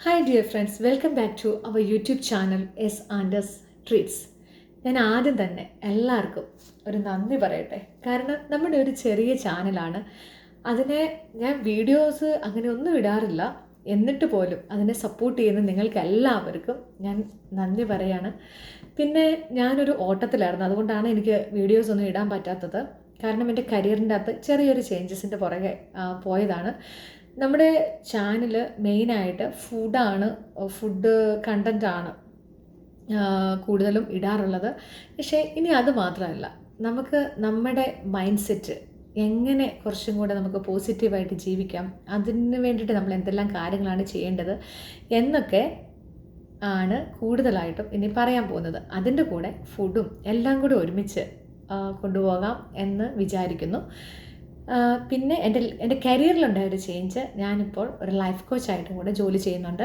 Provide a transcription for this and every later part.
Hi dear friends, welcome back to our YouTube channel S Anders treats. ഞാൻ ആദ്യം തന്നെ എല്ലാവർക്കും ഒരു നന്ദി പറയട്ടെ. കാരണം നമ്മുടെ ഒരു ചെറിയ ചാനലാണ്. അതിനെ ഞാൻ വീഡിയോസ് അങ്ങനെ ഒന്നും ഇടാറില്ല. എന്നിട്ട് പോലും അതിനെ സപ്പോർട്ട് ചെയ്യുന്ന നിങ്ങൾക്ക് എല്ലാവർക്കും ഞാൻ നന്ദി പറയാണ്. പിന്നെ ഞാനൊരു ഓട്ടത്തിലായിരുന്നു, അതുകൊണ്ടാണ് എനിക്ക് വീഡിയോസ് ഒന്നും ഇടാൻ പറ്റാത്തത്. കാരണം എൻ്റെ കരിയറിൻ്റെ അകത്ത് ചെറിയൊരു ചേഞ്ചസിൻ്റെ പുറകെ പോയതാണ്. നമ്മുടെ ചാനൽ മെയിനായിട്ട് ഫുഡ് കണ്ടൻറ്റാണ് കൂടുതലും ഇടാറുള്ളത്. പക്ഷേ ഇനി അത് മാത്രമല്ല, നമുക്ക് നമ്മുടെ മൈൻഡ് സെറ്റ് എങ്ങനെ കുറച്ചും കൂടെ നമുക്ക് പോസിറ്റീവായിട്ട് ജീവിക്കാം, അതിന് വേണ്ടിയിട്ട് നമ്മൾ എന്തെല്ലാം കാര്യങ്ങളാണ് ചെയ്യേണ്ടത് എന്നൊക്കെ ആണ് കൂടുതലായിട്ടും ഇനി പറയാൻ പോകുന്നത്. അതിൻ്റെ കൂടെ ഫുഡും എല്ലാം കൂടെ ഒരുമിച്ച് കൊണ്ടുപോകാം എന്ന് വിചാരിക്കുന്നു. പിന്നെ എൻ്റെ കരിയറിലുണ്ടായ ഒരു ചേഞ്ച്, ഞാനിപ്പോൾ ഒരു ലൈഫ് കോച്ചായിട്ടും കൂടെ ജോലി ചെയ്യുന്നുണ്ട്.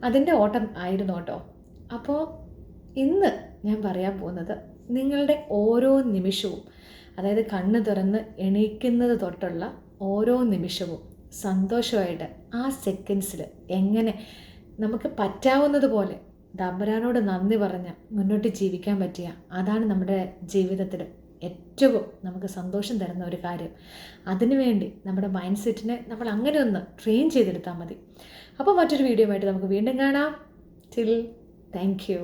അതിൻ്റെ ഓട്ടം ആയിരുന്നു കേട്ടോ. അപ്പോൾ ഇന്ന് ഞാൻ പറയാൻ പോകുന്നത്, നിങ്ങളുടെ ഓരോ നിമിഷവും, അതായത് കണ്ണ് തുറന്ന് എണീക്കുന്നത് തൊട്ടുള്ള ഓരോ നിമിഷവും സന്തോഷമായിട്ട് ആ സെക്കൻഡ്സിൽ എങ്ങനെ നമുക്ക് പറ്റാവുന്നത് പോലെ തമ്പുരാനോട് നന്ദി പറഞ്ഞ് മുന്നോട്ട് ജീവിക്കാൻ പറ്റിയ, അതാണ് നമ്മുടെ ജീവിതത്തിൽ ഏറ്റവും നമുക്ക് സന്തോഷം തരുന്ന ഒരു കാര്യം. അതിനുവേണ്ടി നമ്മുടെ മൈൻഡ് സെറ്റിനെ നമ്മൾ അങ്ങനെ ഒന്ന് ട്രെയിൻ ചെയ്തെടുത്താൽ മതി. അപ്പോൾ മറ്റൊരു വീഡിയോ ആയിട്ട് നമുക്ക് വീണ്ടും കാണാം. Till thank you.